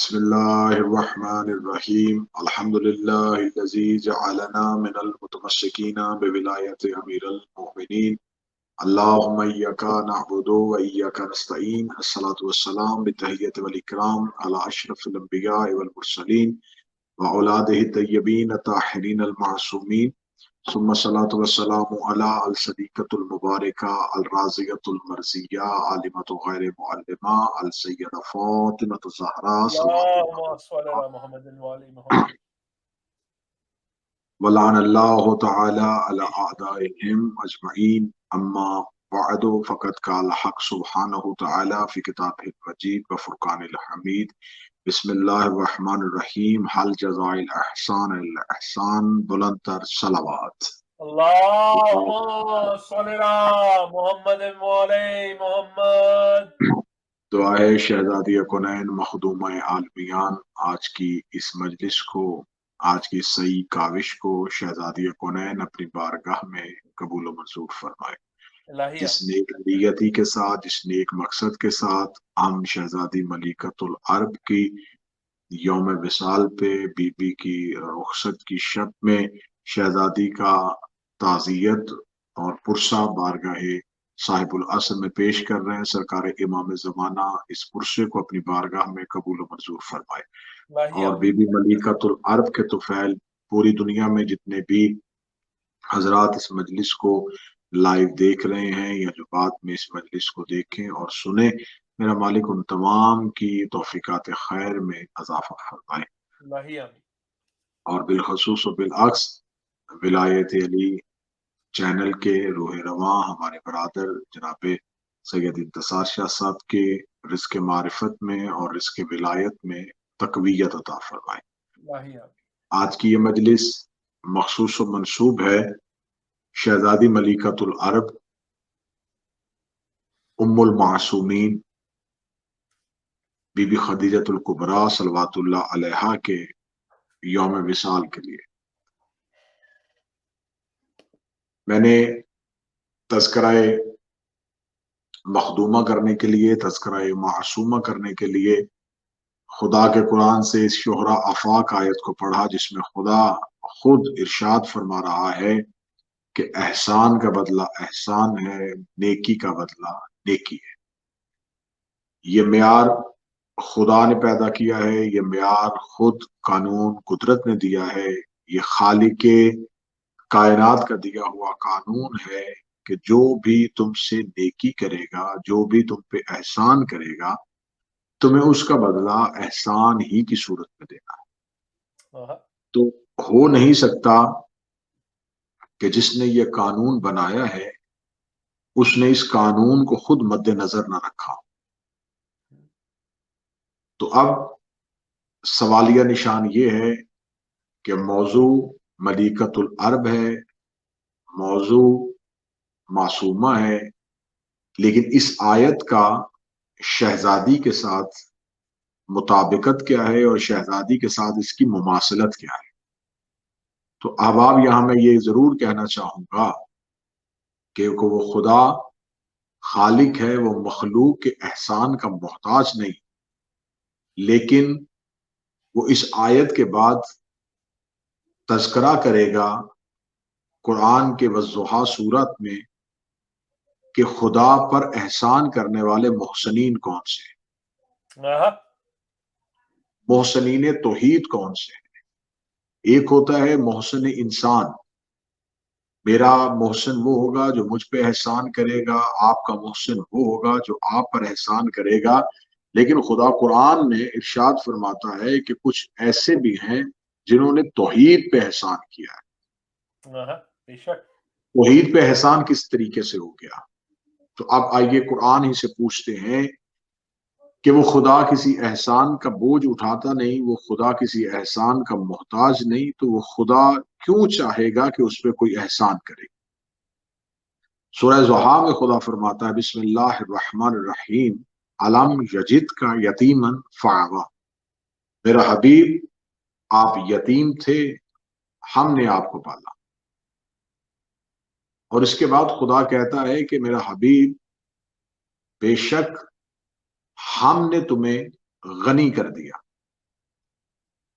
بسم الله الرحمن الرحيم الحمد لله الذي جعلنا من المتمسكين بولاية أمير المؤمنين اللهم إياك نعبد وإياك نستعين الصلاة والسلام بالتحية والإكرام على أشرف الأنبياء والمرسلين وأولاده الطيبين الطاهرين المعصومين ثم الصلاة والسلام على الصديقة المباركة الرازية المرزية عالمة غير معلمة السيدة فاطمة الزهراء صلوات الله اللهم صل على محمد وعلى محمد. ولعن الله تعالى على أعدائهم أجمعين أما بعد فقد قال الحق سبحانه وتعالى في كتابه المجيد وفرقان الحميد بسم الله الرحمن الرحيم هل جزاء الإحسان إلا الإحسان بلندتر صلوات اللهم صل على محمد وعلى محمد. دعا ہے شہزادی کونین مخدومہ عالمیان آج کی اس مجلس کو، آج کی صحیح کاوش کو شہزادی کونین اپنی بارگاہ میں قبول و منظور فرمائے۔ الہیہ جس نیک نیتی کے ساتھ، جس نیک مقصد کے ساتھ ہم شہزادی ملکۃ العرب کی یوم وصال پہ بی بی کی رخصت کی شب میں شہزادی کا تعزیت اور پرسہ بارگاہ صاحب العصر میں پیش کر رہے ہیں، سرکار امام زمانہ اس پرسے کو اپنی بارگاہ میں قبول و منظور فرمائے۔ الہیہ اور بی بی ملکۃ العرب کے طفیل پوری دنیا میں جتنے بھی حضرات اس مجلس کو لائیو دیکھ رہے ہیں یا جو بعد میں اس مجلس کو دیکھیں اور سنیں، میرا مالک ان تمام کی توفیقات خیر میں اضافہ فرمائے، الہیہ اور بالخصوص و بالعکس ولایت علی چینل کے روح رواں ہمارے برادر جناب سید انتصار شاہ صاحب کے رزق معرفت میں اور رزق ولایت میں تقویت عطا فرمائے۔ الہیہ آج کی یہ مجلس مخصوص و منسوب ہے شہزادی ملکۃ العرب ام المعصومین بی بی خدیجۃ الکبریٰ صلوات اللہ علیہا کے یوم وصال کے لیے۔ میں نے تذکرہ مخدومہ کرنے کے لیے، تذکرہ معصومہ کرنے کے لیے خدا کے قرآن سے اس شہرہ آفاق آیت کو پڑھا، جس میں خدا خود ارشاد فرما رہا ہے کہ احسان کا بدلہ احسان ہے، نیکی کا بدلہ نیکی ہے۔ یہ معیار خدا نے پیدا کیا ہے، یہ معیار خود قانون قدرت نے دیا ہے، یہ خالق کائنات کا دیا ہوا قانون ہے کہ جو بھی تم سے نیکی کرے گا، جو بھی تم پہ احسان کرے گا، تمہیں اس کا بدلہ احسان ہی کی صورت میں دینا ہے۔ تو ہو نہیں سکتا کہ جس نے یہ قانون بنایا ہے اس نے اس قانون کو خود مد نظر نہ رکھا۔ تو اب سوالیہ نشان یہ ہے کہ موضوع ملکۃ العرب ہے، موضوع معصومہ ہے، لیکن اس آیت کا شہزادی کے ساتھ مطابقت کیا ہے اور شہزادی کے ساتھ اس کی مماثلت کیا ہے؟ تو اب یہاں میں یہ ضرور کہنا چاہوں گا کہ وہ خدا خالق ہے، وہ مخلوق کے احسان کا محتاج نہیں، لیکن وہ اس آیت کے بعد تذکرہ کرے گا قرآن کے والضحیٰ سورت میں کہ خدا پر احسان کرنے والے محسنین کون سے ہیں، محسنین توحید کون سے ہیں۔ ایک ہوتا ہے محسن انسان، میرا محسن وہ ہوگا جو مجھ پہ احسان کرے گا، آپ کا محسن وہ ہوگا جو آپ پر احسان کرے گا، لیکن خدا قرآن میں ارشاد فرماتا ہے کہ کچھ ایسے بھی ہیں جنہوں نے توحید پہ احسان کیا ہے۔ توحید پہ احسان کس طریقے سے ہو گیا؟ تو اب آئیے قرآن ہی سے پوچھتے ہیں کہ وہ خدا کسی احسان کا بوجھ اٹھاتا نہیں، وہ خدا کسی احسان کا محتاج نہیں، تو وہ خدا کیوں چاہے گا کہ اس پہ کوئی احسان کرے؟ سورہ ضحیٰ میں خدا فرماتا ہے بسم اللہ الرحمن الرحیم علم یجد کا یتیمن فآویٰ، میرا حبیب آپ یتیم تھے، ہم نے آپ کو پالا۔ اور اس کے بعد خدا کہتا ہے کہ میرا حبیب بے شک ہم نے تمہیں غنی کر دیا۔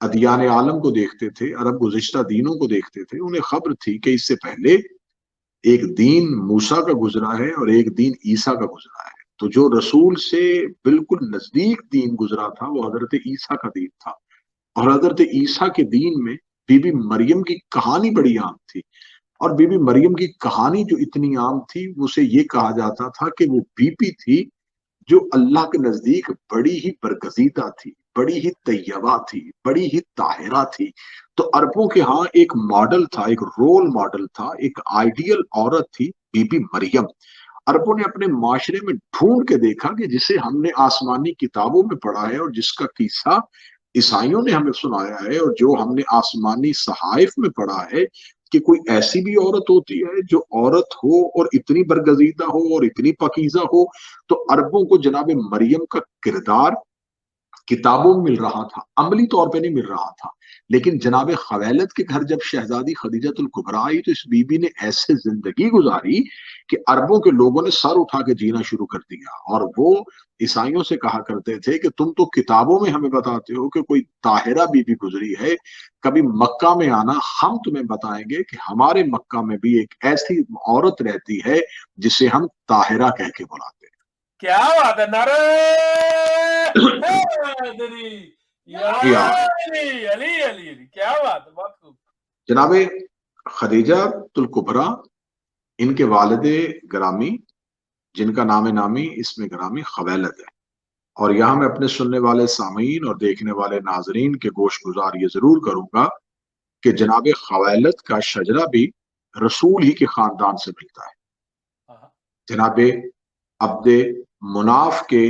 ادیان عالم کو دیکھتے تھے، عرب گزشتہ دینوں کو دیکھتے تھے، انہیں خبر تھی کہ اس سے پہلے ایک دین موسیٰ کا گزرا ہے اور ایک دین عیسیٰ کا گزرا ہے۔ تو جو رسول سے بالکل نزدیک دین گزرا تھا وہ حضرت عیسیٰ کا دین تھا، اور حضرت عیسیٰ کے دین میں بی بی مریم کی کہانی بڑی عام تھی، اور بی بی مریم کی کہانی جو اتنی عام تھی اسے یہ کہا جاتا تھا کہ وہ بی بی تھی جو اللہ کے نزدیک بڑی ہی برگزیدہ تھی، بڑی ہی طیبہ تھی، بڑی ہی طاہرہ تھی۔ تو عربوں کے ہاں ایک ماڈل تھا، ایک رول ماڈل تھا، ایک آئیڈیل عورت تھی بی بی مریم۔ عربوں نے اپنے معاشرے میں ڈھونڈ کے دیکھا کہ جسے ہم نے آسمانی کتابوں میں پڑھا ہے اور جس کا قصہ عیسائیوں نے ہمیں سنایا ہے اور جو ہم نے آسمانی صحائف میں پڑھا ہے، کہ کوئی ایسی بھی عورت ہوتی ہے جو عورت ہو اور اتنی برگزیدہ ہو اور اتنی پاکیزہ ہو۔ تو عربوں کو جناب مریم کا کردار کتابوں میں مل رہا تھا، عملی طور پہ نہیں مل رہا تھا، لیکن جناب خویلد کے گھر جب شہزادی خدیجۃ الکبریٰ آئی تو اس بی بی نے ایسے زندگی گزاری کہ عربوں کے لوگوں نے سر اٹھا کے جینا شروع کر دیا، اور وہ عیسائیوں سے کہا کرتے تھے کہ تم تو کتابوں میں ہمیں بتاتے ہو کہ کوئی طاہرہ بی بی گزری ہے، کبھی مکہ میں آنا، ہم تمہیں بتائیں گے کہ ہمارے مکہ میں بھی ایک ایسی عورت رہتی ہے جسے ہم طاہرہ کہہ کے بلاتے ہیں۔ کیا بات ہے، نعرہ حیدری، یا علی علی علی علی، کیا بات ہے، بہت خوب۔ جناب خدیجہ الکبریٰ ان کے والد گرامی جن کا نام نامی اس میں گرامی خویلد ہے، اور یہاں میں اپنے سننے والے سامعین اور دیکھنے والے ناظرین کے گوش گزار یہ ضرور کروں گا کہ جناب خویلد کا شجرہ بھی رسول ہی کے خاندان سے ملتا ہے۔ جناب عبد مناف کے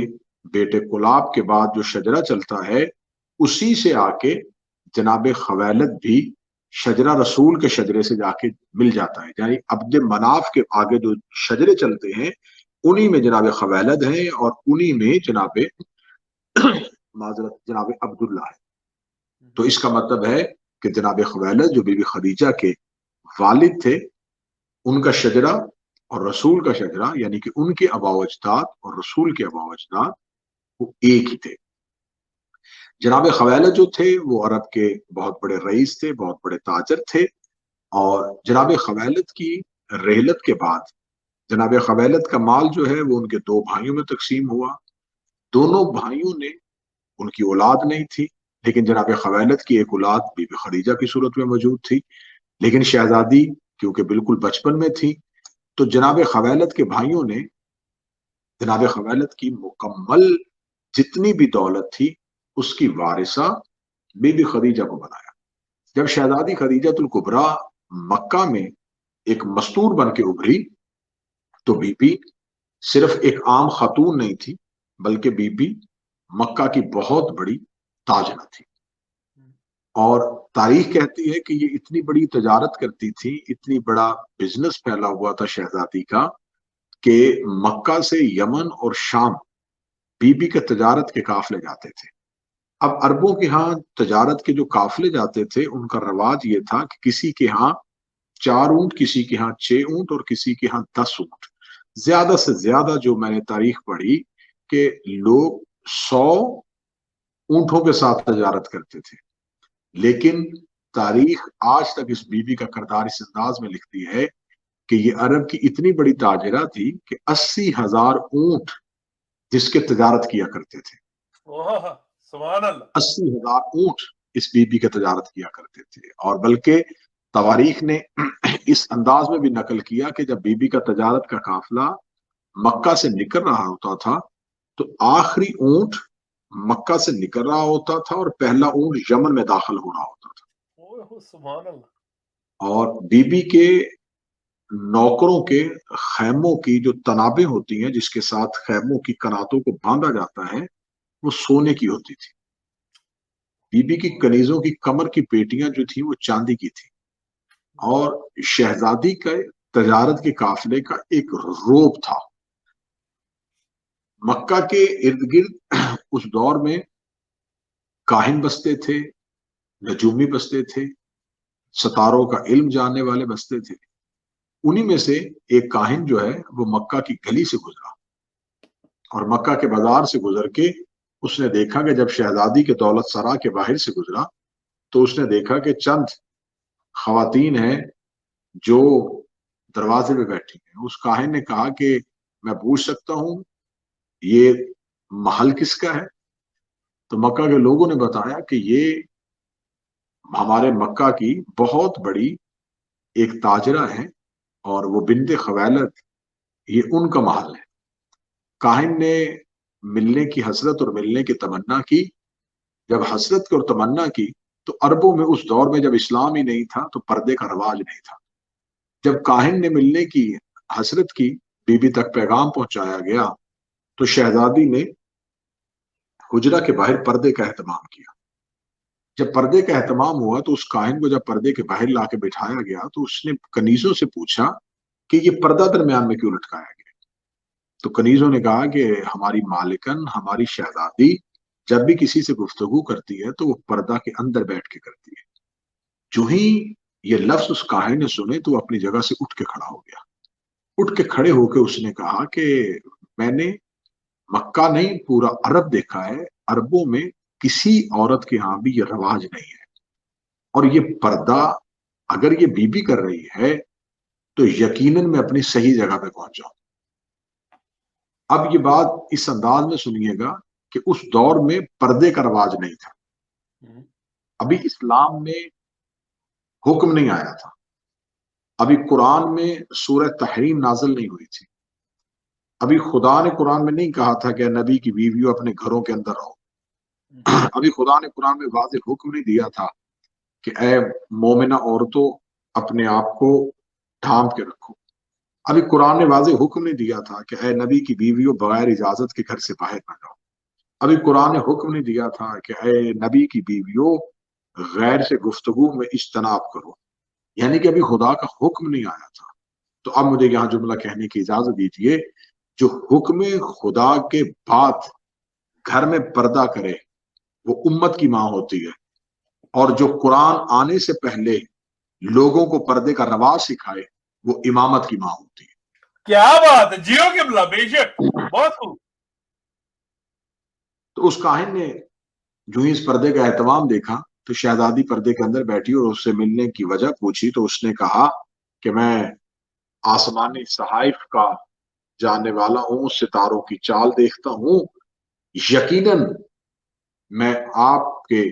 بیٹے کلاب کے بعد جو شجرہ چلتا ہے اسی سے آ کے جناب خویلد بھی شجرہ رسول کے شجرے سے جا کے مل جاتا ہے، یعنی عبد مناف کے آگے جو شجرے چلتے ہیں انہی میں جناب خویلد ہیں اور انہی میں جناب معذرت جناب عبداللہ ہے۔ تو اس کا مطلب ہے کہ جناب خویلد جو بی بی خدیجہ کے والد تھے ان کا شجرہ اور رسول کا شجرہ، یعنی کہ ان کے آباء و اجداد اور رسول کے آباء و اجداد وہ ایک ہی تھے۔ جناب خویلد جو تھے وہ عرب کے بہت بڑے رئیس تھے، بہت بڑے تاجر تھے، اور جناب خویلد کی رحلت کے بعد جناب خویلد کا مال جو ہے وہ ان کے دو بھائیوں میں تقسیم ہوا۔ دونوں بھائیوں نے ان کی اولاد نہیں تھی، لیکن جناب خویلد کی ایک اولاد بی بی خدیجہ کی صورت میں موجود تھی، لیکن شہزادی کیونکہ بالکل بچپن میں تھی تو جناب خویلد کے بھائیوں نے جناب خویلد کی مکمل جتنی بھی دولت تھی اس کی وارثہ بی بی خدیجہ کو بنایا۔ جب شہزادی خدیجۃ الکبریٰ مکہ میں ایک مستور بن کے ابھری تو بی بی صرف ایک عام خاتون نہیں تھی، بلکہ بی بی مکہ کی بہت بڑی تاجرہ تھی، اور تاریخ کہتی ہے کہ یہ اتنی بڑی تجارت کرتی تھی، اتنی بڑا بزنس پھیلا ہوا تھا شہزادی کا کہ مکہ سے یمن اور شام بی بی کے تجارت کے قافلے جاتے تھے۔ اب عربوں کے ہاں تجارت کے جو قافلے جاتے تھے ان کا رواج یہ تھا کہ کسی کے ہاں 4 اونٹ، کسی کے ہاں 6 اونٹ اور کسی کے ہاں 10 اونٹ، زیادہ سے زیادہ جو میں نے تاریخ پڑھی کہ لوگ 100 اونٹوں کے ساتھ تجارت کرتے تھے، لیکن تاریخ آج تک اس بی بی کا کردار اس انداز میں لکھتی ہے کہ یہ عرب کی اتنی بڑی تاجرہ تھی کہ 80,000 اونٹ جس کے تجارت کیا کرتے تھے، سبحان اللہ، 80,000 اونٹ اس بی بی کے تجارت کیا کرتے تھے۔ اور بلکہ تواریخ نے اس انداز میں بھی نقل کیا کہ جب بی بی کا تجارت کا قافلہ مکہ سے نکل رہا ہوتا تھا تو آخری اونٹ مکہ سے نکل رہا ہوتا تھا اور پہلا اونٹ یمن میں داخل ہو رہا ہوتا تھا، سبحان اللہ۔ اور بی بی کے نوکروں کے خیموں کی جو تنابیں ہوتی ہیں جس کے ساتھ خیموں کی کناتوں کو باندھا جاتا ہے وہ سونے کی ہوتی تھی، بی بی کی کنیزوں کی کمر کی پیٹیاں جو تھیں وہ چاندی کی تھی، اور شہزادی کا تجارت کے قافلے کا ایک روب تھا۔ مکہ کے ارد گرد اس دور میں کاہن بستے تھے، نجومی بستے تھے، ستاروں کا علم جاننے والے بستے تھے۔ انہی میں سے ایک کاہن جو ہے وہ مکہ کی گلی سے گزرا اور مکہ کے بازار سے گزر کے اس نے دیکھا کہ جب شہزادی کے دولت سرا کے باہر سے گزرا تو اس نے دیکھا کہ چند خواتین ہیں جو دروازے پہ بیٹھی ہیں. اس کاہن نے کہا کہ میں پوچھ سکتا ہوں یہ محل کس کا ہے؟ تو مکہ کے لوگوں نے بتایا کہ یہ ہمارے مکہ کی بہت بڑی ایک تاجرہ ہے اور وہ بنت خویلد، یہ ان کا محل ہے. کاہن نے ملنے کی حسرت اور ملنے کی تمنا کی. جب حسرت کی اور تمنا کی تو عربوں میں اس دور میں جب اسلام ہی نہیں تھا تو پردے کا رواج نہیں تھا. جب کاہن نے ملنے کی حسرت کی، بی بی تک پیغام پہنچایا گیا تو شہزادی نے حجرہ کے باہر پردے کا اہتمام کیا. جب پردے کا اہتمام ہوا تو اس کاہن کو جب پردے کے باہر لا کے بٹھایا گیا تو اس نے کنیزوں سے پوچھا کہ یہ پردہ درمیان میں کیوں لٹکایا گیا؟ تو کنیزوں نے کہا کہ ہماری مالکن، ہماری شہزادی جب بھی کسی سے گفتگو کرتی ہے تو وہ پردہ کے اندر بیٹھ کے کرتی ہے. جو ہی یہ لفظ اس کاہن نے سنے تو وہ اپنی جگہ سے اٹھ کے کھڑا ہو گیا. اٹھ کے کھڑے ہو کے اس نے کہا کہ میں نے مکہ نہیں پورا عرب دیکھا ہے، عربوں میں کسی عورت کے ہاں بھی یہ رواج نہیں ہے، اور یہ پردہ اگر یہ بی بی کر رہی ہے تو یقیناً میں اپنی صحیح جگہ پہ پہنچ جاؤں. اب یہ بات اس انداز میں سنیے گا کہ اس دور میں پردے کا رواج نہیں تھا. ابھی اسلام میں حکم نہیں آیا تھا. ابھی قرآن میں سورہ تحریم نازل نہیں ہوئی تھی. ابھی خدا نے قرآن میں نہیں کہا تھا کہ نبی کی بیویوں اپنے گھروں کے اندر رہو. ابھی خدا نے قرآن میں واضح حکم نہیں دیا تھا کہ اے مومنہ عورتوں اپنے آپ کو ڈھانپ کے رکھو. ابھی قرآن نے واضح حکم نہیں دیا تھا کہ اے نبی کی بیویوں بغیر اجازت کے گھر سے باہر نہ جاؤ. ابھی قرآن نے حکم نہیں دیا تھا کہ اے نبی کی بیویوں غیر سے گفتگو میں اجتناب کرو. یعنی کہ ابھی خدا کا حکم نہیں آیا تھا. تو اب مجھے یہاں جملہ کہنے کی اجازت دیجیے، جو حکم خدا کے بعد گھر میں پردہ کرے وہ امت کی ماں ہوتی ہے، اور جو قرآن آنے سے پہلے لوگوں کو پردے کا رواج سکھائے وہ امامت کی ماں ہوتی ہے. کیا بات ہے، جیو قبلہ، بے شک، بہت خوب. تو اس کاہن نے جو ہی اس پردے کا اہتمام دیکھا تو شہزادی پردے کے اندر بیٹھی اور اس سے ملنے کی وجہ پوچھی تو اس نے کہا کہ میں آسمانی صحائف کا جاننے والا ہوں، ستاروں کی چال دیکھتا ہوں. یقیناً میں آپ کے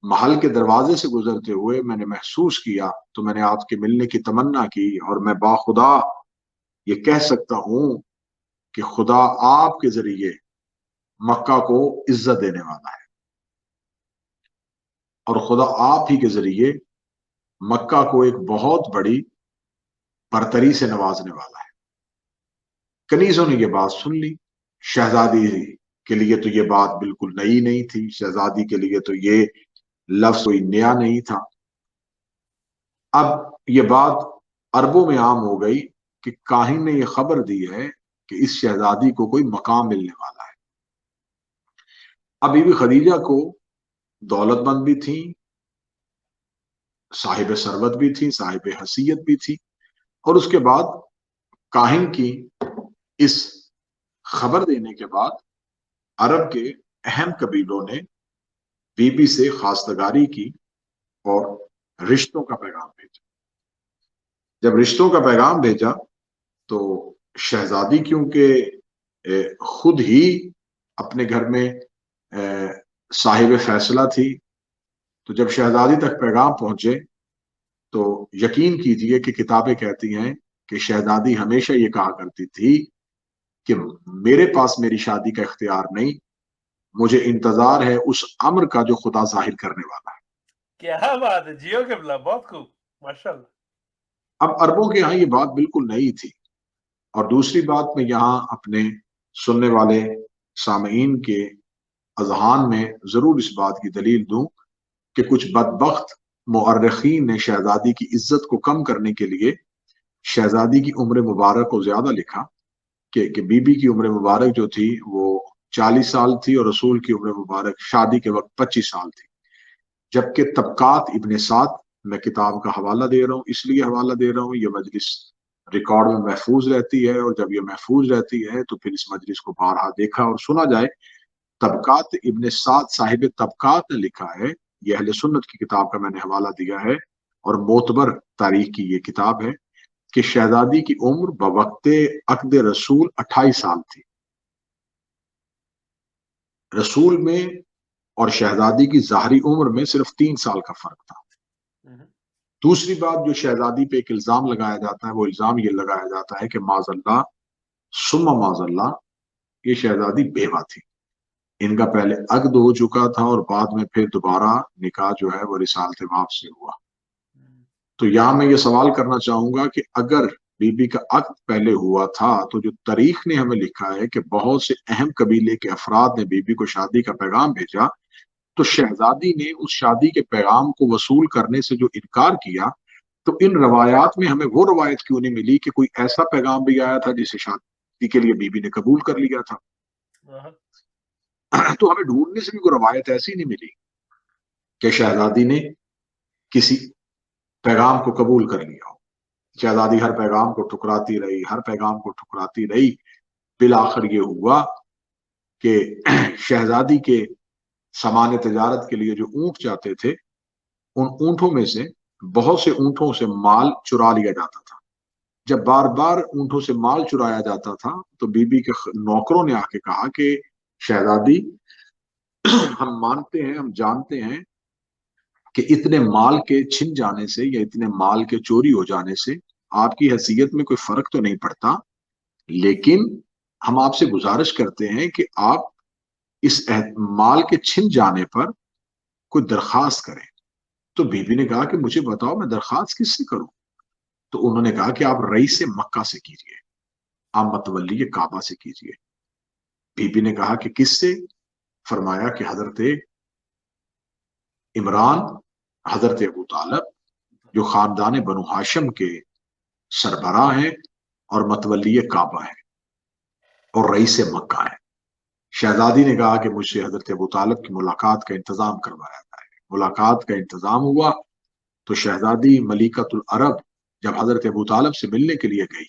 محل کے دروازے سے گزرتے ہوئے میں نے محسوس کیا تو میں نے آپ کے ملنے کی تمنا کی، اور میں باخدا یہ کہہ سکتا ہوں کہ خدا آپ کے ذریعے مکہ کو عزت دینے والا ہے، اور خدا آپ ہی کے ذریعے مکہ کو ایک بہت بڑی برتری سے نوازنے والا ہے. کنیزوں نے یہ بات سن لی. شہزادی کے لیے تو یہ بات بالکل نئی نہیں تھی، شہزادی کے لیے تو یہ لفظ کوئی نیا نہیں تھا. اب یہ بات عربوں میں عام ہو گئی کہ کاہن نے یہ خبر دی ہے کہ اس شہزادی کو کوئی مقام ملنے والا ہے. اب بی بی خدیجہ کو دولت مند بھی تھی، صاحب ثروت بھی تھی، صاحب حیثیت بھی تھی، اور اس کے بعد کاہن کی اس خبر دینے کے بعد عرب کے اہم قبیلوں نے بی بی سے خواستگاری کی اور رشتوں کا پیغام بھیجا. جب رشتوں کا پیغام بھیجا تو شہزادی کیونکہ خود ہی اپنے گھر میں صاحب فیصلہ تھی، تو جب شہزادی تک پیغام پہنچے تو یقین کیجئے کہ کتابیں کہتی ہیں کہ شہزادی ہمیشہ یہ کہا کرتی تھی کہ میرے پاس میری شادی کا اختیار نہیں، مجھے انتظار ہے اس امر کا جو خدا ظاہر کرنے والا ہے. کیا بات ہے، جیو قبلہ، بہت خوب، ماشاءاللہ. اب عربوں کے یہاں یہ بات بالکل نئی تھی. اور دوسری بات میں یہاں اپنے سننے والے سامعین کے اذہان میں ضرور اس بات کی دلیل دوں کہ کچھ بدبخت مورخین نے شہزادی کی عزت کو کم کرنے کے لیے شہزادی کی عمر مبارک کو زیادہ لکھا کہ بی بی کی عمر مبارک جو تھی وہ 40 سال تھی اور رسول کی عمر مبارک شادی کے وقت 25 سال تھی. جبکہ طبقات ابن سعد، میں کتاب کا حوالہ دے رہا ہوں، اس لیے حوالہ دے رہا ہوں یہ مجلس ریکارڈ میں محفوظ رہتی ہے، اور جب یہ محفوظ رہتی ہے تو پھر اس مجلس کو بارہا دیکھا اور سنا جائے. طبقات ابن سعد صاحب طبقات نے لکھا ہے یہ اہل سنت کی کتاب کا میں نے حوالہ دیا ہے اور معتبر تاریخ کی یہ کتاب ہے کہ شہزادی کی عمر بوقت عقد رسول 28 سال تھی. رسول میں اور شہزادی کی ظاہری عمر میں صرف 3 سال کا فرق تھا. دوسری بات جو شہزادی پہ ایک الزام لگایا جاتا ہے وہ الزام یہ لگایا جاتا ہے کہ معاذ اللہ ثم معاذ اللہ یہ شہزادی بیوہ تھی. ان کا پہلے عقد ہو چکا تھا اور بعد میں پھر دوبارہ نکاح جو ہے وہ رسالت باب سے ہوا. تو یہاں میں یہ سوال کرنا چاہوں گا کہ اگر بی بی کا عقد پہلے ہوا تھا تو جو تاریخ نے ہمیں لکھا ہے کہ بہت سے اہم قبیلے کے افراد نے بی بی کو شادی کا پیغام بھیجا تو شہزادی نے اس شادی کے پیغام کو وصول کرنے سے جو انکار کیا تو ان روایات میں ہمیں وہ روایت کیوں نہیں ملی کہ کوئی ایسا پیغام بھی آیا تھا جسے شادی کے لیے بی بی نے قبول کر لیا تھا. تو ہمیں ڈھونڈنے سے بھی کوئی روایت ایسی نہیں ملی کہ شہزادی نے کسی پیغام کو قبول کر لیا ہو. شہزادی ہر پیغام کو ٹھکراتی رہی بالآخر یہ ہوا کہ شہزادی کے سامان تجارت کے لیے جو اونٹ جاتے تھے ان اونٹوں میں سے بہت سے اونٹوں سے مال چرا لیا جاتا تھا. جب بار بار اونٹوں سے مال چرایا جاتا تھا تو بی بی کے نوکروں نے آ کے کہا کہ شہزادی ہم مانتے ہیں ہم جانتے ہیں کہ اتنے مال کے چھن جانے سے یا اتنے مال کے چوری ہو جانے سے آپ کی حیثیت میں کوئی فرق تو نہیں پڑتا لیکن ہم آپ سے گزارش کرتے ہیں کہ آپ اس مال کے چھن جانے پر کوئی درخواست کریں. تو بی بی نے کہا کہ مجھے بتاؤ میں درخواست کس سے کروں. تو انہوں نے کہا کہ آپ رئیس مکہ سے کیجئے آپ متولی کعبہ سے کیجئے. بی بی نے کہا کہ کس سے؟ فرمایا کہ حضرت عمران حضرت ابو طالب جو خاندان بنو ہاشم کے سربراہ ہیں اور متولی کعبہ ہیں اور رئیس مکہ ہیں. شہزادی نے کہا کہ مجھ سے حضرت ابو طالب کی ملاقات کا انتظام کروایا جائے. ملاقات کا انتظام ہوا تو شہزادی ملکۃ العرب جب حضرت ابو طالب سے ملنے کے لیے گئی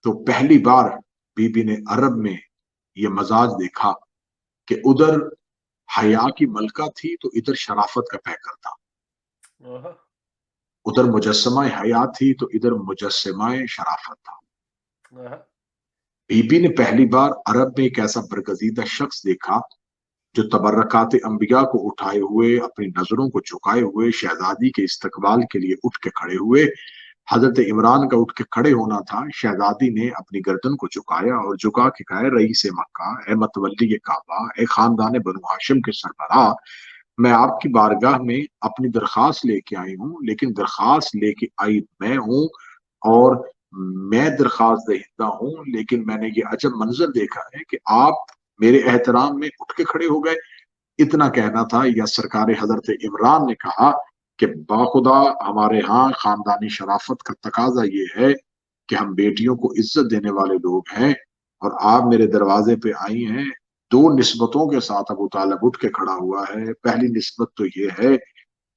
تو پہلی بار بی بی نے عرب میں یہ مزاج دیکھا کہ ادھر حیا کی ملکہ تھی تو ادھر شرافت کا پیکر تھا. ادھر مجسمہ حیا تھی تو ادھر مجسمہ شرافت تھا. بی بی نے پہلی بار عرب میں ایک ایسا برگزیدہ شخص دیکھا جو تبرکات انبیاء کو اٹھائے ہوئے اپنی نظروں کو جھکائے ہوئے شہزادی کے استقبال کے لیے اٹھ کے کھڑے ہوئے. حضرت عمران کا اٹھ کے کھڑے ہونا تھا. شہزادی نے اپنی گردن کو جھکایا اور جھکا کے کہا رئیس مکہ اے متولی کعبہ اے خاندان بنو ہاشم کے سربراہ میں آپ کی بارگاہ میں اپنی درخواست لے کے آئی ہوں لیکن درخواست لے کے آئی میں ہوں اور میں درخواست دہندہ ہوں لیکن میں نے یہ عجب منظر دیکھا ہے کہ آپ میرے احترام میں اٹھ کے کھڑے ہو گئے. اتنا کہنا تھا یا سرکار حضرت عمران نے کہا کہ باخدا ہمارے ہاں خاندانی شرافت کا تقاضا یہ ہے کہ ہم بیٹیوں کو عزت دینے والے لوگ ہیں اور آپ میرے دروازے پہ آئی ہیں. 2 نسبتوں کے ساتھ ابو طالب اٹھ کے کھڑا ہوا ہے. پہلی نسبت تو یہ ہے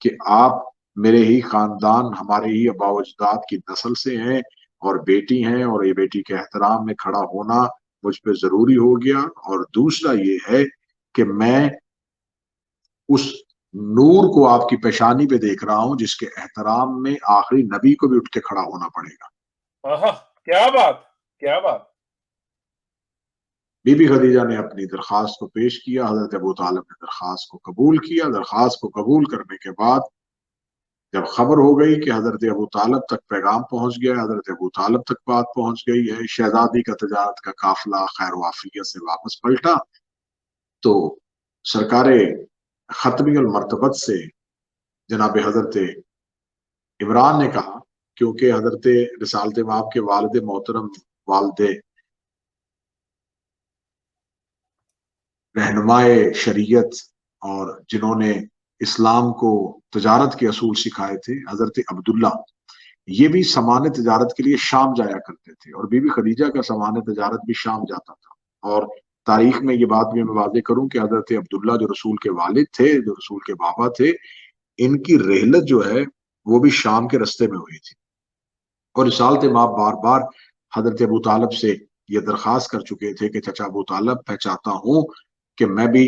کہ آپ میرے ہی خاندان ہمارے ہی آباء و اجداد کی نسل سے ہیں اور بیٹی ہیں اور یہ بیٹی کے احترام میں کھڑا ہونا مجھ پہ ضروری ہو گیا. اور دوسرا یہ ہے کہ میں اس نور کو آپ کی پیشانی پہ دیکھ رہا ہوں جس کے احترام میں آخری نبی کو بھی اٹھ کے کھڑا ہونا پڑے گا. کیا بات کیا بات. بی بی خدیجہ نے اپنی درخواست کو پیش کیا. حضرت ابو طالب نے درخواست کو قبول کیا. درخواست کو قبول کرنے کے بعد جب خبر ہو گئی کہ حضرت ابو طالب تک پیغام پہنچ گیا حضرت ابو طالب تک بات پہنچ گئی ہے شہزادی کا تجارت کا قافلہ خیر و عافیت سے واپس پلٹا تو سرکار ختمی المرتبت سے جناب حضرت عمران نے کہا کیونکہ حضرت رسالت مآب کے والد محترم والد رہنمائے شریعت اور جنہوں نے اسلام کو تجارت کے اصول سکھائے تھے حضرت عبداللہ یہ بھی سامان تجارت کے لیے شام جایا کرتے تھے اور بی بی خدیجہ کا سامان تجارت بھی شام جاتا تھا. اور تاریخ میں یہ بات بھی میں واضح کروں کہ حضرت عبداللہ جو رسول کے والد تھے جو رسول کے بابا تھے ان کی رحلت جو ہے وہ بھی شام کے رستے میں ہوئی تھی. اور رسالت مآب بار بار حضرت ابو طالب سے یہ درخواست کر چکے تھے کہ چچا ابو طالب میں چاہتا ہوں کہ میں بھی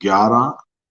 11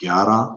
11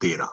13,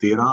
13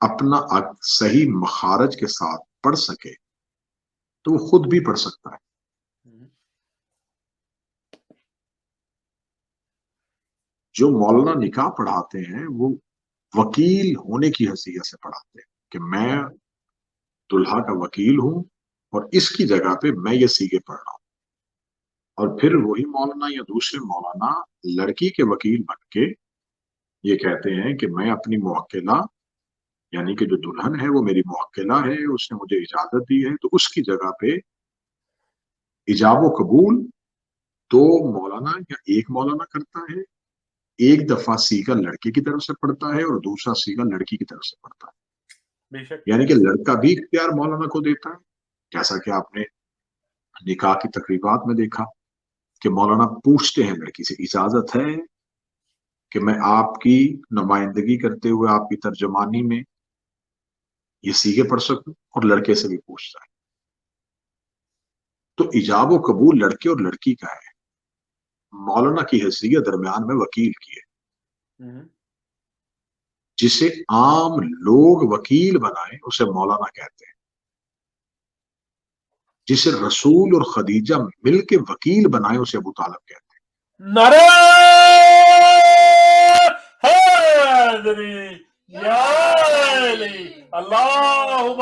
اپنا صحیح مخارج کے ساتھ پڑھ سکے تو وہ خود بھی پڑھ سکتا ہے. جو مولانا نکاح پڑھاتے ہیں وہ وکیل ہونے کی حیثیت سے پڑھاتے ہیں کہ میں دلہا کا وکیل ہوں اور اس کی جگہ پہ میں یہ سیگے پڑھ رہا ہوں. اور پھر وہی مولانا یا دوسرے مولانا لڑکی کے وکیل بن کے یہ کہتے ہیں کہ میں اپنی موکلہ یعنی کہ جو دلہن ہے وہ میری موکلہ ہے، اس نے مجھے اجازت دی ہے، تو اس کی جگہ پہ ایجاب و قبول دو مولانا یا ایک مولانا کرتا ہے. ایک دفعہ سیگا لڑکے کی طرف سے پڑتا ہے اور دوسرا سیگا لڑکی کی طرف سے پڑتا ہے. یعنی کہ لڑکا بھی اختیار مولانا کو دیتا ہے، جیسا کہ آپ نے نکاح کی تقریبات میں دیکھا کہ مولانا پوچھتے ہیں لڑکی سے اجازت ہے کہ میں آپ کی نمائندگی کرتے ہوئے آپ کی ترجمانی میں یہ سیگے پڑھ سکوں، اور لڑکے سے بھی پوچھتا ہے. تو ایجاب و قبول لڑکے اور لڑکی کا ہے. مولانا کی حیثیت درمیان میں وکیل کی ہے. جسے عام لوگ وکیل بنائے اسے مولانا کہتے ہیں. جسے رسول اور خدیجہ مل کے وکیل بنائے اسے ابو طالب کہتے ہیں. نعرہ حیدری یا علی اللہم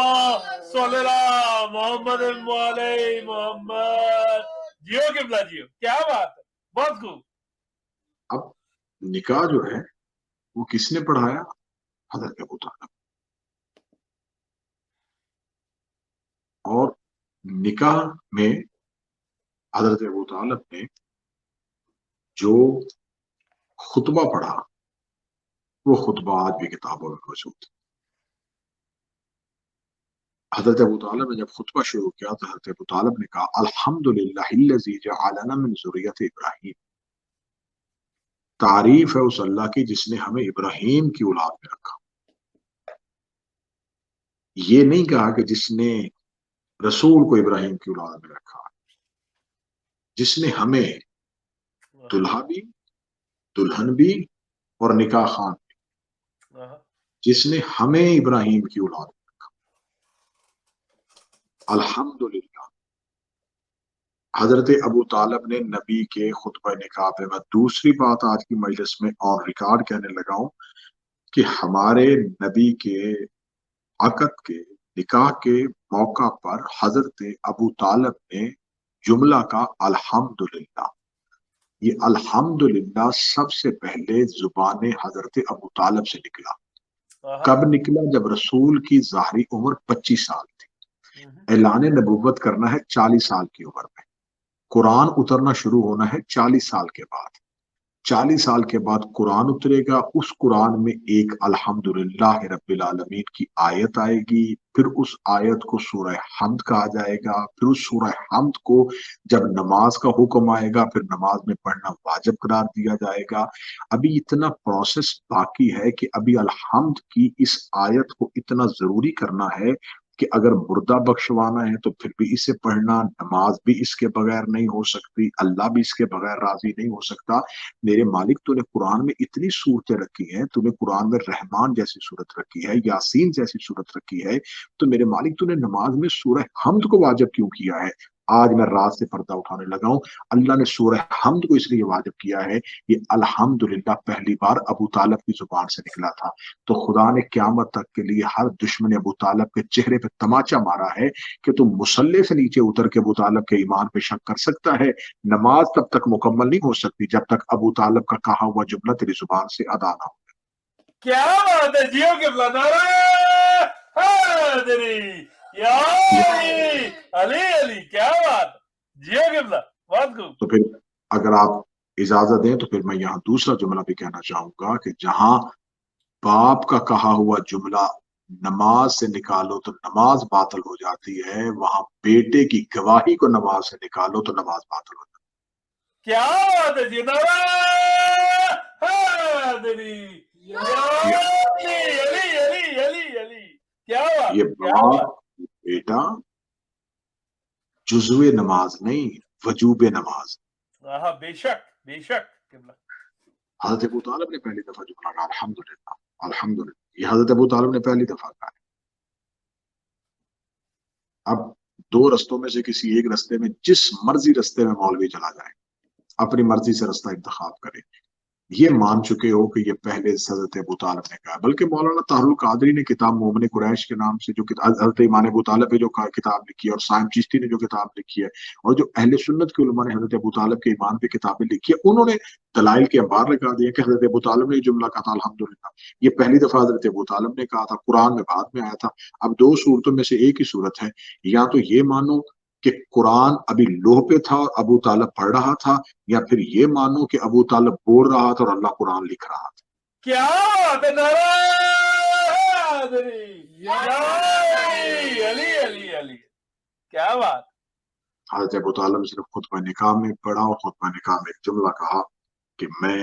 صلی علی محمد وعلی محمد. جیو قبلہ جیو، کیا بات ہے، بہت خوب. اب نکاح جو ہے وہ کس نے پڑھایا؟ حضرت ابو طالب. اور نکاح میں حضرت ابو طالب نے جو خطبہ پڑھا وہ خطبہ آج بھی کتابوں میں موجود ہے. حضرت ابو طالب نے جب خطبہ شروع کیا تو حضرت ابو طالب نے کہا الحمدللہ الذی جعلنا من ذریۃ ابراہیم. تعریف ہے اس اللہ کی جس نے ہمیں ابراہیم کی اولاد میں رکھا. یہ نہیں کہا کہ جس نے رسول کو ابراہیم کی اولاد میں رکھا، جس نے ہمیں دلہا بھی دلہن بھی اور نکاح خان بھی، جس نے ہمیں ابراہیم کی اولاد میں رکھا. الحمدللہ. حضرت ابو طالب نے نبی کے خطبہ نکاح پہ، میں دوسری بات آج کی مجلس میں اور ریکارڈ کہنے لگا ہوں کہ ہمارے نبی کے عقد کے نکاح کے موقع پر حضرت ابو طالب نے جملہ کا الحمدللہ. یہ الحمدللہ سب سے پہلے زبان حضرت ابو طالب سے نکلا. کب نکلا؟ جب رسول کی ظاہری عمر 25 سال تھی. اعلان نبوت کرنا ہے 40 سال کی عمر میں. قرآن اترنا شروع ہونا ہے 40 سال کے بعد. 40 سال کے بعد قرآن اترے گا. اس قرآن میں ایک الحمدللہ رب العالمین کی آیت آئے گی. پھر اس آیت کو سورہ حمد کہا جائے گا. پھر اس سورہ حمد کو جب نماز کا حکم آئے گا پھر نماز میں پڑھنا واجب قرار دیا جائے گا. ابھی اتنا پروسیس باقی ہے کہ ابھی الحمد کی اس آیت کو اتنا ضروری کرنا ہے کہ اگر مردہ بخشوانا ہے تو پھر بھی اسے پڑھنا، نماز بھی اس کے بغیر نہیں ہو سکتی، اللہ بھی اس کے بغیر راضی نہیں ہو سکتا. میرے مالک تو نے قرآن میں اتنی صورتیں رکھی ہیں، تو نے قرآن میں رحمان جیسی صورت رکھی ہے، یاسین جیسی صورت رکھی ہے، تو میرے مالک تو نے نماز میں سورہ حمد کو واجب کیوں کیا ہے؟ آج میں رات سے پردہ اٹھانے لگا ہوں. اللہ نے سورہ حمد کو اس لیے واجب کیا ہے، یہ الحمدللہ پہلی بار ابو طالب کی زبان سے نکلا تھا. تو خدا نے قیامت تک کے لیے ہر دشمن ابو طالب کے چہرے پہ تماچا مارا ہے کہ تم مصلے سے نیچے اتر کے ابو طالب کے ایمان پہ شک کر سکتا ہے. نماز تب تک مکمل نہیں ہو سکتی جب تک ابو طالب کا کہا ہوا جملہ تیری زبان سے ادا نہ ہو. کیا بات ہے، جیو قبلہ. نعرہ حیدری یا علی علی، کیا بات. جیو قبلہ، بہت خوب. تو پھر اگر آپ اجازت دیں تو پھر میں یہاں دوسرا جملہ بھی کہنا چاہوں گا کہ جہاں باپ کا کہا ہوا جملہ نماز سے نکالو تو نماز باطل ہو جاتی ہے، وہاں بیٹے کی گواہی کو نماز سے نکالو تو نماز باطل ہو جاتی ہے. کیا بات ہے جی. نعرہ حیدری یا علی علی علی علی علی. کیا بات. یہ باپ بیٹا جزو نماز نہیں، وجوب نماز. بے شک بے شک. حضرت ابو طالب نے پہلی دفعہ جملہ کہا الحمدللہ. الحمدللہ یہ حضرت ابو طالب نے پہلی دفعہ کہا ہے۔ اب دو رستوں میں سے کسی ایک رستے میں، جس مرضی رستے میں مولوی چلا جائے، اپنی مرضی سے رستہ انتخاب کرے، یہ مان چکے ہو کہ یہ پہلے حضرت ابو طالب نے کہا۔ بلکہ مولانا طاہر القادری نے کتاب مومن قریش کے نام سے جو حضرت ایمان ابو طالب پہ جو کتاب لکھی ہے، اور سائم چشتی نے جو کتاب لکھی ہے، اور جو اہل سنت کے علماء نے حضرت ابو طالب کے ایمان پہ کتابیں لکھی ہے، انہوں نے دلائل کے انبار لگا دیا کہ حضرت ابو طالب نے یہ جملہ کہا تھا الحمدللہ، یہ پہلی دفعہ حضرت ابو طالب نے کہا تھا، قرآن میں بعد میں آیا تھا۔ اب دو صورتوں میں سے ایک ہی صورت ہے، یا تو یہ مانو کہ قرآن ابھی لوح پہ تھا اور ابو طالب پڑھ رہا تھا، یا پھر یہ مانو کہ ابو طالب بول رہا تھا اور اللہ قرآن لکھ رہا تھا۔ کیا بات ہے، نعرہ حیدری، علی علی علی، کیا بات۔ حضرت ابو طالب نے صرف خطبہ نکاح میں پڑھا، اور خطبہ نکاح میں ایک جملہ کہا کہ میں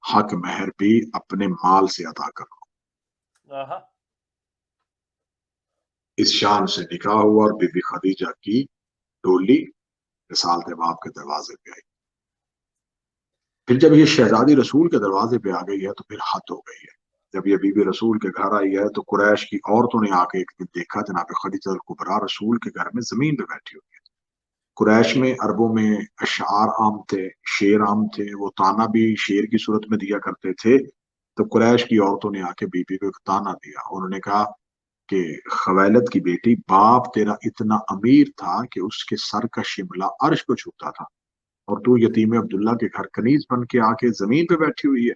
حق مہر بھی اپنے مال سے ادا کروں۔ اس شان سے نکاح ہوا اور بی بی خدیجہ کی ڈولی رسالت باب کے دروازے پہ آئی۔ پھر جب یہ شہزادی رسول کے دروازے پہ آ گئی ہے تو پھر حد ہو گئی ہے۔ جب یہ بی بی رسول کے گھر آئی ہے تو قریش کی عورتوں نے آ کے ایک دن دیکھا جناب خدیجہ الکبریٰ رسول کے گھر میں زمین پہ بیٹھی ہوئی ہے۔ قریش میں عربوں میں اشعار عام تھے، شعر عام تھے، وہ تانا بھی شعر کی صورت میں دیا کرتے تھے۔ تو قریش کی عورتوں نے آ کے بی بی کو ایک تانا دیا، انہوں نے کہا کہ خویلد کی بیٹی، باپ تیرا اتنا امیر تھا کہ اس کے سر کا شملہ عرش کو چھوتا تھا، اور تو یتیم عبداللہ کے گھر کنیز بن کے آ کے زمین پہ بیٹھی ہوئی ہے۔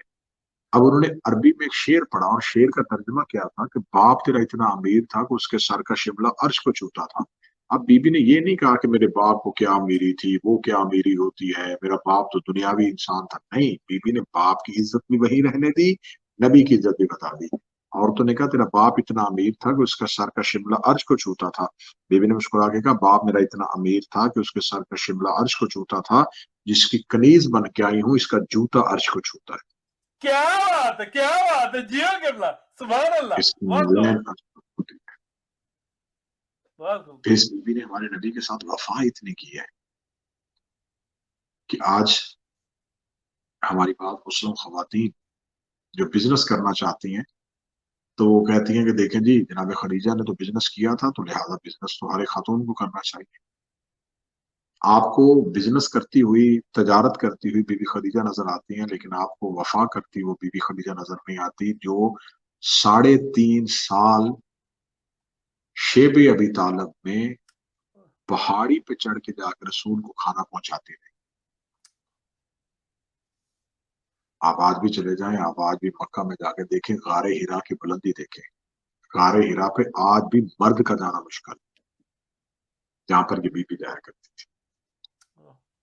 اب انہوں نے عربی میں ایک شعر پڑھا، اور شعر کا ترجمہ کیا تھا کہ باپ تیرا اتنا امیر تھا کہ اس کے سر کا شملہ عرش کو چھوتا تھا۔ اب بی بی نے یہ نہیں کہا کہ میرے باپ کو کیا امیری تھی، وہ کیا امیری ہوتی ہے، میرا باپ تو دنیاوی انسان تھا، نہیں، بی بی نے باپ کی عزت بھی وہی رہنے دی، نبی کی عزت بھی بتا دی۔ عورتوں نے کہا تیرا باپ اتنا امیر تھا کہ اس کا سر کا شملہ عرش کو چھوتا تھا۔ بی بی نے مسکرا کے کہا باپ میرا اتنا امیر تھا کہ اس کے سر کا شملہ عرش کو چھوتا تھا، جس کی کنیز بن کے آئی ہوں اس کا جوتا عرش کو چھوتا ہے۔ کیا بات ہے، کیا بات ہے، جیو قبلہ، سبحان اللہ، اس کی بہت نظریں خوب، بہت خوب۔ پھر اس بی بی نے ہمارے نبی کے ساتھ وفا اتنی کی ہے کہ آج ہماری بات مسلم خواتین جو بزنس کرنا چاہتی ہیں تو وہ کہتی ہیں کہ دیکھیں جی جناب خدیجہ نے تو بزنس کیا تھا، تو لہٰذا بزنس تو ہر ایک خاتون کو کرنا چاہیے۔ آپ کو بزنس کرتی ہوئی، تجارت کرتی ہوئی بی بی خدیجہ نظر آتی ہیں، لیکن آپ کو وفا کرتی وہ بی بی خدیجہ نظر نہیں آتی جو 3.5 سال شیب ابی طالب میں پہاڑی پہ چڑھ کے جا کے رسول کو کھانا پہنچاتے تھے۔ آپ آج بھی چلے جائیں، آپ آج بھی مکہ میں جا کے دیکھیں، غار ہرا کی بلندی دیکھیں، غار ہرا پہ آج بھی مرد کا جانا مشکل، جہاں پر یہ بی بی جایا کرتی تھی۔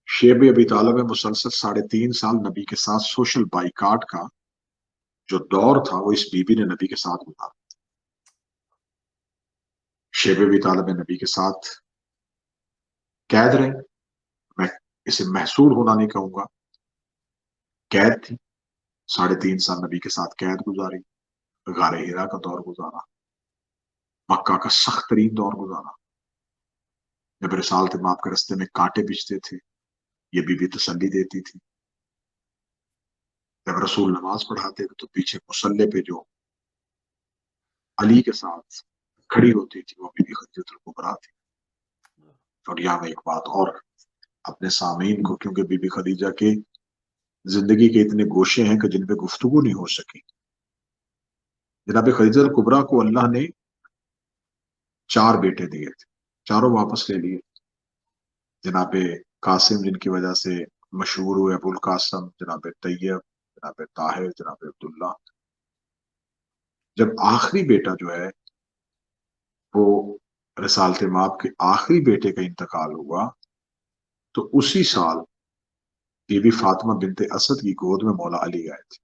شیب ابی طالب میں مسلسل 3.5 سال نبی کے ساتھ سوشل بائیکاٹ کا جو دور تھا وہ اس بی بی نے نبی کے ساتھ گزارا۔ شیب ابی طالب نبی کے ساتھ قید رہے، میں اسے محصور ہونا نہیں کہوں گا، قید تھی، 3.5 سال نبی کے ساتھ قید گزاری، غار ہرا کا دور گزارا، مکہ کا سخت ترین دور گزارا، جب رسالت ماب کے رستے میں کانٹے بچتے تھے یہ بی بی تسلی دیتی تھی، جب رسول نماز پڑھاتے تھے تو پیچھے مصلے پہ جو علی کے ساتھ کھڑی ہوتی تھی وہ بی بی خدیجہ الکبریٰ تھی۔ اور یہاں میں ایک بات اور اپنے سامعین کو، کیونکہ بی بی خدیجہ کے زندگی کے اتنے گوشے ہیں کہ جن پہ گفتگو نہیں ہو سکی، جناب خدیجہ الکبریٰ کو اللہ نے 4 بیٹے دیے تھے، چاروں واپس لے لیے۔ جناب قاسم جن کی وجہ سے مشہور ہوئے ابو القاسم، جناب طیب، جناب طاہر، جناب عبداللہ۔ جب آخری بیٹا جو ہے وہ رسالت ماب کے آخری بیٹے کا انتقال ہوا تو اسی سال بی بی فاطمہ بنت اسد کی گود میں مولا علی آئے تھے۔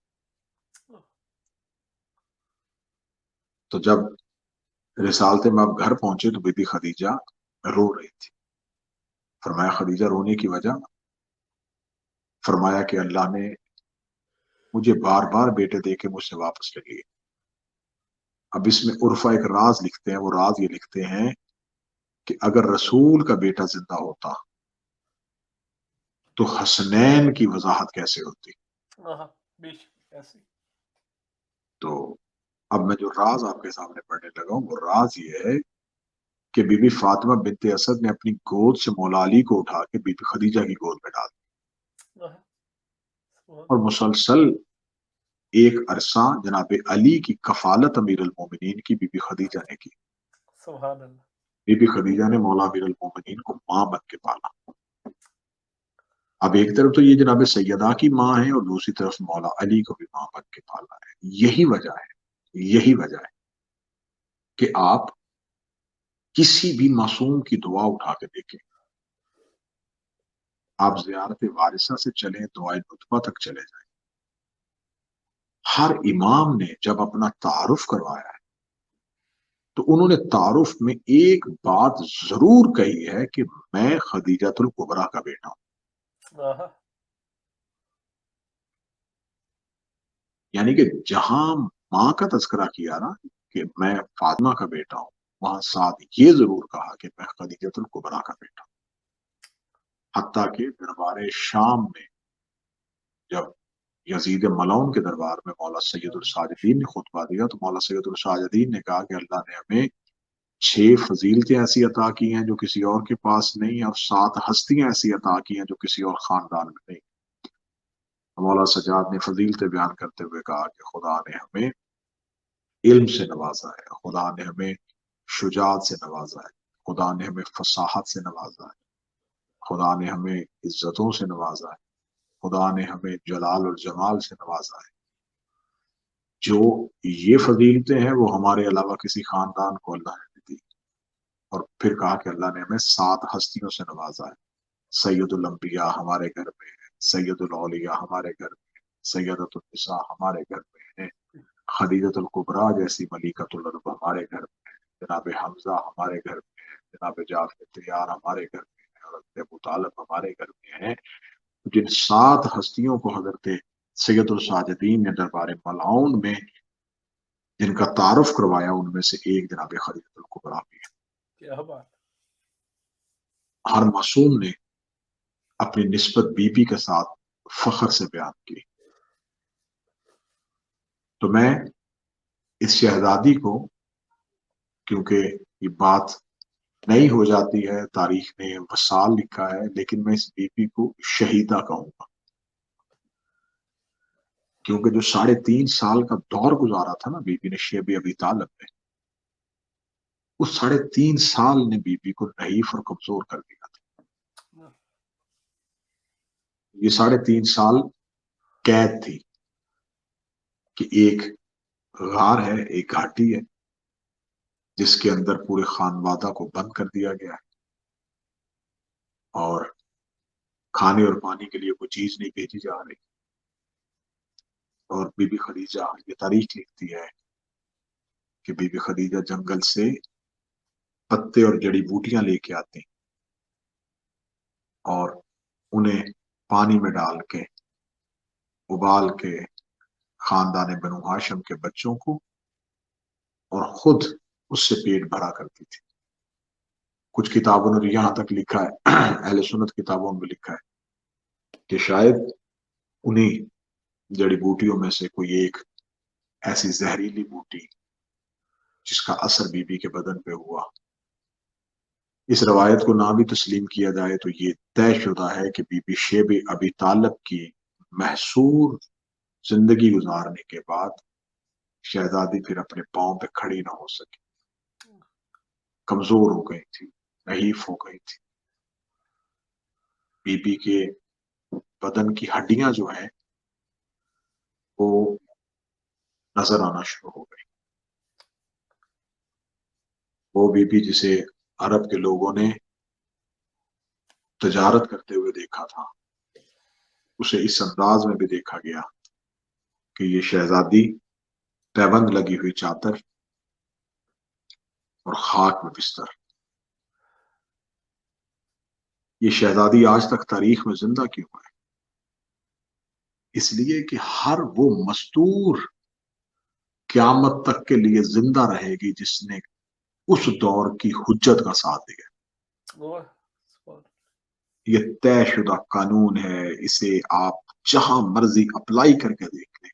تو جب رسالت ماب گھر پہنچے تو بی بی خدیجہ رو رہی تھی۔ فرمایا خدیجہ رونے کی وجہ؟ فرمایا کہ اللہ نے مجھے بار بار بیٹے دے کے مجھ سے واپس لے لیے۔ اب اس میں عرفہ ایک راز لکھتے ہیں، وہ راز یہ لکھتے ہیں کہ اگر رسول کا بیٹا زندہ ہوتا تو حسنین کی وضاحت کیسے ہوتی۔ تو اب میں جو راز آپ کے سامنے پڑھنے لگا ہوں وہ راز یہ ہے کہ بی بی فاطمہ بنت اسد نے اپنی گود سے مولا علی کو اٹھا کے بی بی خدیجہ کی گود میں ڈال دیا اور مسلسل ایک عرصہ جناب علی کی کفالت امیر المومنین کی بی بی خدیجہ نے کی. سبحان اللہ. بی بی خدیجہ نے مولا امیر المومنین کو ماں بن کے پالا. اب ایک طرف تو یہ جناب سیدہ کی ماں ہے اور دوسری طرف مولا علی کو بھی ماں بن کے پالا ہے. یہی وجہ ہے کہ آپ کسی بھی معصوم کی دعا اٹھا کے دیکھیں. آپ زیارت وارثہ سے چلیں دعائے نطفہ تک چلے جائیں. ہر امام نے جب اپنا تعارف کروایا ہے تو انہوں نے تعارف میں ایک بات ضرور کہی ہے کہ میں خدیجۃ الکبریٰ کا بیٹا ہوں. یعنی کہ جہاں ماں کا تذکرہ کیا نا کہ میں فاطمہ کا بیٹا ہوں وہاں ساتھ یہ ضرور کہا کہ میں خدیجۃ الکبریٰ کا بیٹا ہوں. حتیٰ کہ دربار شام میں جب یزید ملعون کے دربار میں مولا سید الساجدین نے خطبہ دیا تو مولا سید الساجدین نے کہا کہ اللہ نے ہمیں 6 فضیلتیں ایسی عطا کی ہیں جو کسی اور کے پاس نہیں اور 7 ہستیاں ایسی عطا کی ہیں جو کسی اور خاندان میں نہیں. مولا سجاد نے فضیلتیں بیان کرتے ہوئے کہا کہ خدا نے ہمیں علم سے نوازا ہے, خدا نے ہمیں شجاعت سے نوازا ہے, خدا نے ہمیں فصاحت سے نوازا ہے, خدا نے ہمیں عزتوں سے نوازا ہے, خدا نے ہمیں جلال اور جمال سے نوازا ہے. جو یہ فضیلتیں ہیں وہ ہمارے علاوہ کسی خاندان کو اللہ نے دی. اور پھر کہا کہ اللہ نے ہمیں 7 ہستیوں سے نوازا ہے. سید الانبیاء ہمارے گھر میں ہے, سید الاولیاء ہمارے گھر میں ہے, سیدۃ النساء ہمارے گھر میں ہے, خدیجۃ الکبریٰ جیسی ملکۃ العرب ہمارے گھر میں ہے, جناب حمزہ ہمارے گھر میں ہے, جناب جعفر طیار ہمارے گھر میں ہے, اور ابو طالب ہمارے گھر میں ہے. جن 7 ہستیوں کو حضرت سید الساجدین نے دربار ملعون میں جن کا تعارف کروایا ان میں سے ایک جناب خدیجۃ الکبریٰ بھی ہے. کیا بات. ہر معصوم نے اپنی نسبت بی بی کے ساتھ فخر سے بیان کی. تو میں اس شہزادی کو, کیونکہ یہ بات نئی ہو جاتی ہے, تاریخ نے وصال لکھا ہے, لیکن میں اس بی بی کو شہیدہ کہوں گا کیونکہ جو 3.5 سال کا دور گزارا تھا نا بی بی نے شیب ابی طالب میں, اس 3.5 سال نے بی بی کو ضعیف اور کمزور کر دیا تھا. یہ 3.5 سال قید تھی کہ ایک غار ہے, ایک گھاٹی ہے جس کے اندر پورے خانوادہ کو بند کر دیا گیا ہے اور کھانے اور پانی کے لیے کوئی چیز نہیں بھیجی جا رہی. اور بی بی خدیجہ, یہ تاریخ لکھتی ہے کہ بی بی خدیجہ جنگل سے پتے اور جڑی بوٹیاں لے کے آتی اور انہیں پانی میں ڈال کے ابال کے خاندان بنو ہاشم کے بچوں کو اور خود اس سے پیٹ بھرا کرتی تھی. کچھ کتابوں نے یہاں تک لکھا ہے, اہل سنت کتابوں میں لکھا ہے کہ شاید انہیں جڑی بوٹیوں میں سے کوئی ایک ایسی زہریلی بوٹی جس کا اثر بی بی کے بدن پہ ہوا. اس روایت کو نہ بھی تسلیم کیا جائے تو یہ طے شدہ ہے کہ بی بی شیب ابی طالب کی محصور زندگی گزارنے کے بعد شہزادی پھر اپنے پاؤں پہ کھڑی نہ ہو سکی, کمزور ہو گئی تھی, ضعیف ہو گئی تھی. بی بی کے بدن کی ہڈیاں جو ہیں وہ نظر آنا شروع ہو گئی. وہ بی بی جسے عرب کے لوگوں نے تجارت کرتے ہوئے دیکھا تھا, اسے اس انداز میں بھی دیکھا گیا کہ یہ شہزادی پیبند لگی ہوئی چادر اور خاک میں بستر. یہ شہزادی آج تک تاریخ میں زندہ کیوں ہے؟ اس لیے کہ ہر وہ مستور قیامت تک کے لیے زندہ رہے گی جس نے اس دور کی حجت کا ساتھ دیا. یہ طے شدہ قانون ہے, اسے آپ جہاں مرضی اپلائی کر کے دیکھ لیں.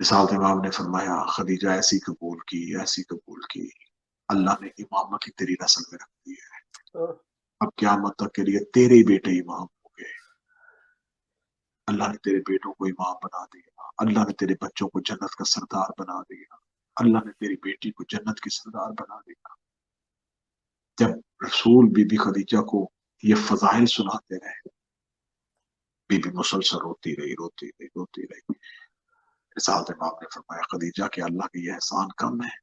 مثال امام نے فرمایا خدیجہ ایسی قبول کی، ایسی قبول کی، اللہ نے امامہ کی تیری نسل میں رکھ دی ہے، اب قیامت تک کے لیے تیرے ہی بیٹے امام ہو گئے، اللہ نے تیرے بیٹوں کو امام بنا دیا، اللہ نے تیرے بچوں کو جنت کا سردار بنا دیا، اللہ نے تیری بیٹی کو جنت کی سردار بنا دیا۔ جب رسول بی بی خدیجہ کو یہ فضائل سناتے رہے، بی بی مسلسل روتی رہی، روتی رہی، روتی رہی۔ رسالت امام نے فرمایا خدیجہ کہ اللہ کا یہ احسان کم ہے؟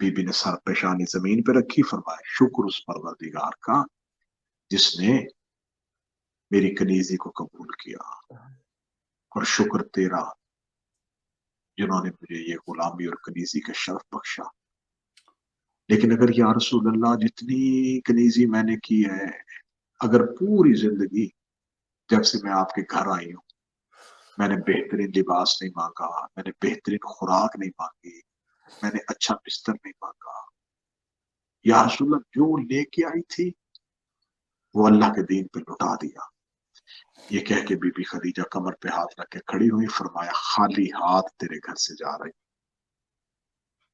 بی بی نے سر پیشانی زمین پہ رکھی، فرمایا شکر اس پروردگار کا جس نے میری کنیزی کو قبول کیا، اور شکر تیرا جنہوں نے مجھے یہ غلامی اور کنیزی کا شرف بخشا۔ لیکن اگر یا رسول اللہ جتنی کنیزی میں نے کی ہے، اگر پوری زندگی جب سے میں آپ کے گھر آئی ہوں میں نے بہترین لباس نہیں مانگا، میں نے بہترین خوراک نہیں مانگی، میں نے اچھا بستر نہیں مانگا، یا رسول اللہ جو لے کے آئی تھی وہ اللہ کے دین پہ لٹا دیا۔ یہ کہہ کے بی بی خدیجہ کمر پہ ہاتھ رکھ کے کھڑی ہوئی، فرمایا خالی ہاتھ تیرے گھر سے جا رہی،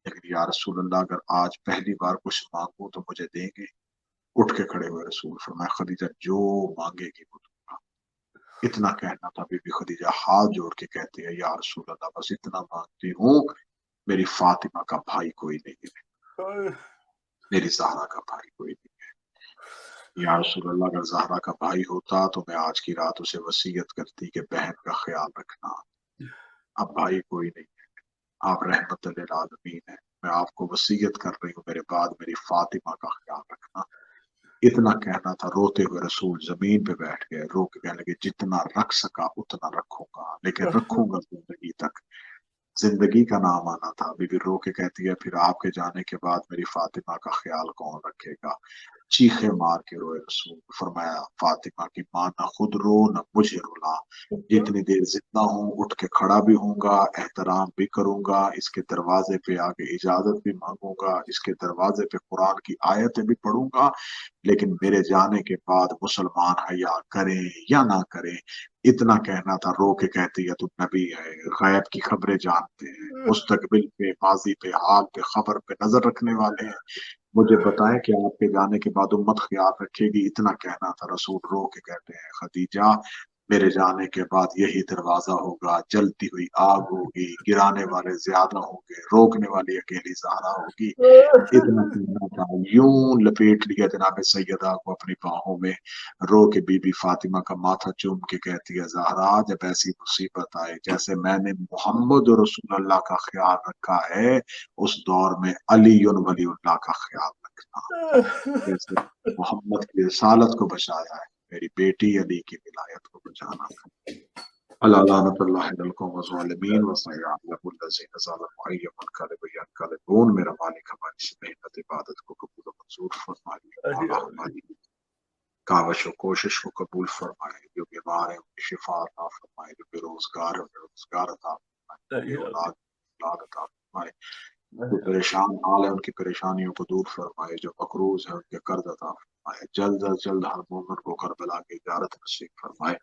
لیکن یا رسول اللہ اگر آج پہلی بار کچھ مانگوں تو مجھے دیں گے؟ اٹھ کے کھڑے ہوئے رسول، فرمایا خدیجہ جو مانگے گی وہ دوں گا۔ اتنا کہنا تھا، بی بی خدیجہ ہاتھ جوڑ کے کہتے ہیں یا رسول اللہ بس اتنا مانگتی ہوں، میری فاطمہ کا بھائی کوئی نہیں ہے، میری زہرا کا بھائی کوئی نہیں ہے۔ یا رسول اللہ اگر زہرا کا بھائی ہوتا تو میں آج کی رات اسے وصیت کرتی کہ بہن کا خیال رکھنا، اب بھائی کوئی نہیں ہے، آپ رحمت للعالمین ہیں، میں آپ کو وصیت کر رہی ہوں میرے بعد میری فاطمہ کا خیال رکھنا۔ اتنا کہنا تھا، روتے ہوئے رسول زمین پہ بیٹھ گئے، رو کے کہنے لگے جتنا رکھ سکا اتنا رکھوں گا، لیکن رکھوں گا زندگی تک، زندگی کا نام آنا تھا۔ بی بی رو کے کہتی ہے پھر آپ کے جانے کے بعد میری فاطمہ کا خیال کون رکھے گا؟ چیخے مار کے روئے رسول، فرمایا فاطمہ کی ماں نہ خود رو نہ مجھے رلا، جتنی دیر زندہ ہوں اٹھ کے کھڑا بھی ہوں گا، احترام بھی کروں گا، اس کے دروازے پہ آگے اجازت بھی مانگوں گا، اس کے دروازے پہ قرآن کی آیتیں بھی پڑھوں گا، لیکن میرے جانے کے بعد مسلمان حیا کریں یا نہ کریں۔ اتنا کہنا تھا، رو کے کہتی ہے تو نبی ہے، غیب کی خبریں جانتے ہیں، مستقبل پہ، ماضی پہ، حال پہ، خبر پہ نظر رکھنے والے ہیں، مجھے بتائیں کہ آپ کے جانے کے بعد امت خیال رکھے گی؟ اتنا کہنا تھا رسول، رو کے کہتے ہیں خدیجہ میرے جانے کے بعد یہی دروازہ ہوگا، جلتی ہوئی آگ ہوگی، گرانے والے زیادہ ہوں گے، روکنے والی اکیلی زہرا ہوگی۔ اتنا کہنا تھا، یوں لپیٹ لیا جناب سیدہ کو اپنی باہوں میں، رو کے بی بی فاطمہ کا ماتھا چوم کے کہتی ہے زہرا جب ایسی مصیبت آئے جیسے میں نے محمد رسول اللہ کا خیال رکھا ہے اس دور میں علی ولی اللہ کا خیال رکھنا، جیسے محمد کی رسالت کو بچایا ہے میری بیٹی علی کی ولایت کو بچانا۔ اللہ لعنت اللہ علی القوم الظالمین وسيعلم الذين ظلموا أي منقلب ينقلبون۔ میرا مالک ہماری اس محنت عبادت کو قبول و منظور فرمائے، مولا ہماری کاوش و کوشش کو قبول فرمائے، جو بیمار ہیں ان کی شفا عطا فرمائے، جو بے روزگار ہے انہیں روزگار عطا فرمائے، بے اولاد اولاد عطا فرمائے، جو پریشان حال ہے ان کی پریشانیوں کو دور فرمائے، جو مقروض ہے ان کے قرض عطا فرمائے، جلد از جلد ہر مومن کو کربلا کی زیارت نصیب فرمائے،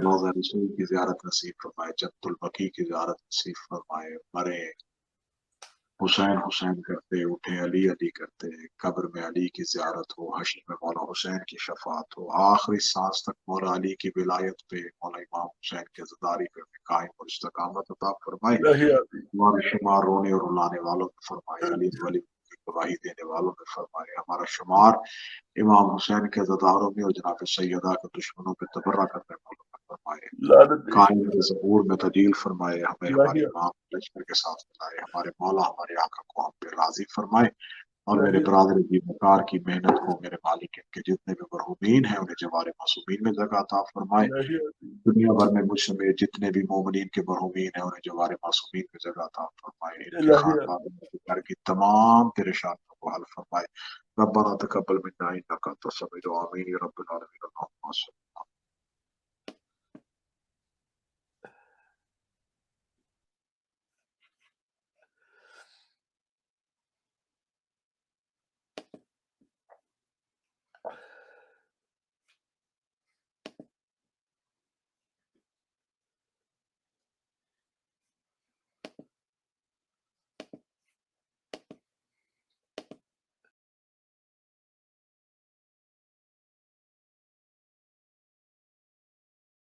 روضہ رسول کی زیارت نصیب فرمائے، جنت البقیع کی زیارت نصیب فرمائے، مرے حسین حسین کرتے اٹھے علی علی کرتے، قبر میں علی کی زیارت ہو، حشر میں مولا حسین کی شفاعت ہو، آخری سانس تک مولا علی کی ولایت پہ، مولا امام حسین کے زداری پہ قائم اور استقامت عطا فرمائے، ہمارا شمار رونے اور رلانے والوں میں فرمائے، علی ولی کی گواہی دینے والوں میں فرمائے، ہمارا شمار امام حسین کے زداروں میں اور جناب سیدہ کے دشمنوں پہ تبرہ کرنے والوں میں فرمائے، قائم ظہور میں تجلیل فرمائے، ہمیں ہمارے امام لشکر کے ساتھ ملائے، ہمارے مولا ہمارے آقا کو ہم پہ راضی فرمائے، اور میرے برادر کی بکار کی محنت کو میرے مالک ان کے جتنے بھی مرحومین ہیں انہیں جوار معصومین میں جگہ عطا فرمائے، دنیا بھر میں مجھ سمیت جتنے بھی مومنین کے مرحومین ہیں انہیں جوار معصومین میں جگہ عطا فرمائے، ان کے خاندان گھر کی تمام پریشانیوں کو حل فرمائے۔ ربنا تقبل منا انك انت السميع العليم، آمين يا رب العالمين، اللهم صل